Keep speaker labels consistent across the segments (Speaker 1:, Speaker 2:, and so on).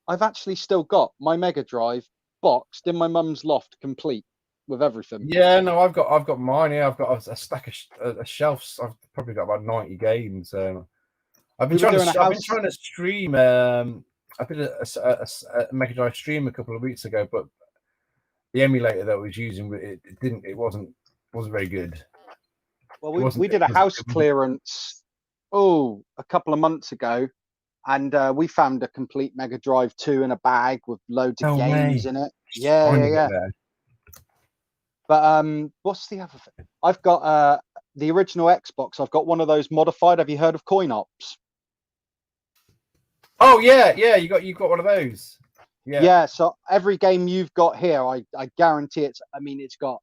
Speaker 1: I've actually still got my Mega Drive boxed in my mum's loft, complete with everything.
Speaker 2: Yeah, no, I've got mine. Yeah, I've got a stack of a shelves. I've probably got about 90 games. I've been
Speaker 1: We were
Speaker 2: trying
Speaker 1: doing a
Speaker 2: to I've been
Speaker 1: house.
Speaker 2: trying to stream. I did a Mega Drive stream a couple of weeks ago, but the emulator that I was using it wasn't very good.
Speaker 1: Well,
Speaker 2: It wasn't
Speaker 1: we
Speaker 2: it
Speaker 1: did a
Speaker 2: wasn't,
Speaker 1: house
Speaker 2: it wasn't
Speaker 1: clearance. A couple of months ago, and we found a complete Mega Drive 2 in a bag with loads of
Speaker 2: no
Speaker 1: games
Speaker 2: way.
Speaker 1: in it.
Speaker 2: Just
Speaker 1: Yeah, yeah,
Speaker 2: finding it
Speaker 1: yeah.
Speaker 2: there.
Speaker 1: But what's the other thing? I've got the original Xbox. I've got one of those modified. Have you heard of coin ops?
Speaker 2: Oh yeah, you got one of those. Yeah,
Speaker 1: Yeah. So every game you've got here, I guarantee it's. I mean, it's got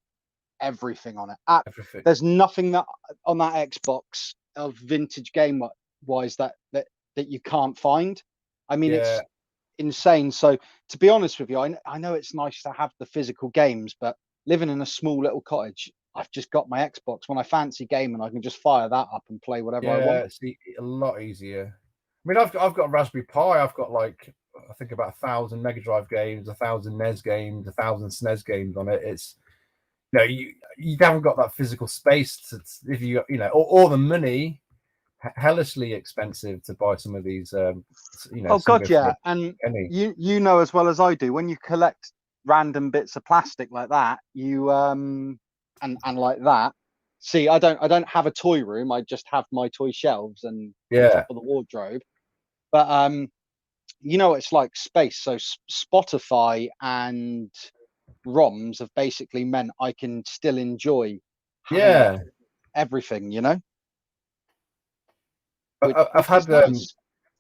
Speaker 1: everything on it.
Speaker 2: everything.
Speaker 1: There's nothing that on that Xbox of vintage game wise that you can't find. I mean,
Speaker 2: Yeah,
Speaker 1: it's insane. So to be honest with you, I know it's nice to have the physical games, but living in a small little cottage, I've just got my Xbox. When I fancy gaming, I can just fire that up and play whatever I
Speaker 2: yeah,
Speaker 1: want.
Speaker 2: it's a lot easier. I mean, I've got a Raspberry Pi. I've got like I think about 1,000 Mega Drive games, 1,000 NES games, 1,000 SNES games on it. It's you haven't got that physical space if or the money hellishly expensive to buy some of these.
Speaker 1: Oh
Speaker 2: Some go
Speaker 1: God,
Speaker 2: for a
Speaker 1: yeah. And
Speaker 2: penny.
Speaker 1: you know as well as I do, when you collect random bits of plastic like that, you and like that. See, I don't have a toy room. I just have my toy shelves and on
Speaker 2: Yeah,
Speaker 1: top of the wardrobe. But you know it's like space. So Spotify and ROMs have basically meant I can still enjoy having
Speaker 2: yeah.
Speaker 1: everything, you know,
Speaker 2: I've
Speaker 1: which is
Speaker 2: had
Speaker 1: nice.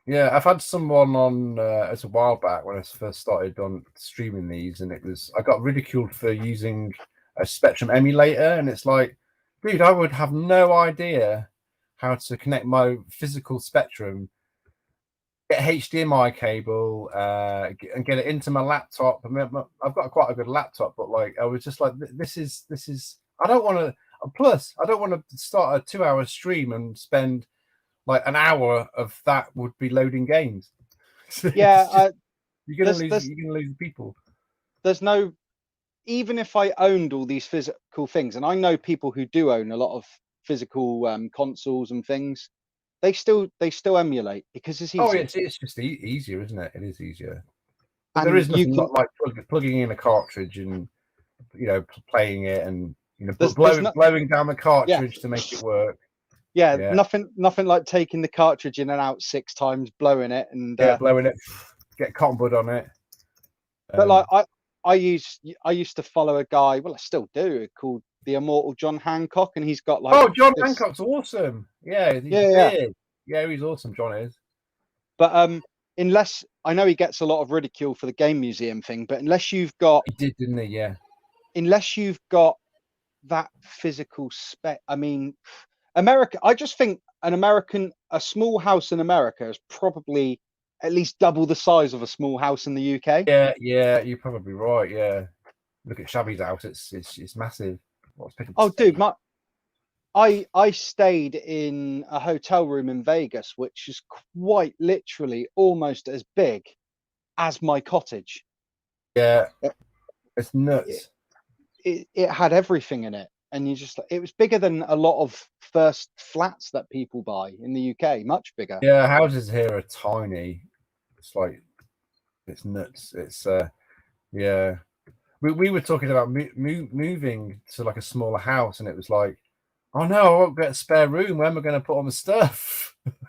Speaker 2: yeah, I've had someone on as a while back when I first started on streaming these, and I got ridiculed for using a Spectrum emulator, and it's like, dude, I would have no idea how to connect my physical Spectrum, get HDMI cable, and get it into my laptop. I mean, I've got quite a good laptop, but like I was just like, this is. I don't want to. Plus, I don't want to start a 2-hour stream and spend like an hour of that would be loading games.
Speaker 1: Yeah,
Speaker 2: It's just
Speaker 1: there's
Speaker 2: you're gonna lose people.
Speaker 1: there's no, even if I owned all these physical things, and I know people who do own a lot of physical consoles and things, they still emulate because it's
Speaker 2: Oh,
Speaker 1: easier.
Speaker 2: it's just easier, isn't it? It is easier, but there
Speaker 1: And
Speaker 2: is
Speaker 1: you
Speaker 2: nothing
Speaker 1: can
Speaker 2: like plugging in a cartridge and playing it and
Speaker 1: there's not
Speaker 2: blowing down the
Speaker 1: yeah,
Speaker 2: cartridge to make it work.
Speaker 1: yeah,
Speaker 2: Yeah,
Speaker 1: nothing like taking the cartridge in and out 6 times, blowing it, and
Speaker 2: yeah, blowing it, get cotton bud on it.
Speaker 1: but like
Speaker 2: Um,
Speaker 1: I used to follow a guy, well I still do, called the Immortal John Hancock, and he's got like
Speaker 2: oh, John
Speaker 1: this.
Speaker 2: Hancock's awesome. Yeah, he's
Speaker 1: Yeah, yeah.
Speaker 2: weird. Yeah, he's awesome. John is.
Speaker 1: But unless I know he gets a lot of ridicule for the game museum thing, but
Speaker 2: He did, didn't he? Yeah,
Speaker 1: unless you've got that physical spec, I mean, America, I just think a small house in America is probably at least double the size of a small house in the UK.
Speaker 2: yeah. You're probably right. Yeah, look at Shabby's house. It's massive. What's picking
Speaker 1: Oh dude,
Speaker 2: space?
Speaker 1: I stayed in a hotel room in Vegas which is quite literally almost as big as my cottage.
Speaker 2: Yeah, it's
Speaker 1: it,
Speaker 2: nuts.
Speaker 1: it had everything in it, and it was bigger than a lot of first flats that people buy in the UK, much bigger.
Speaker 2: Yeah, houses here are tiny. It's like it's nuts. It's yeah. We were talking about moving to like a smaller house, and it was like, oh no, I won't get a spare room. Where am I going to put all my stuff?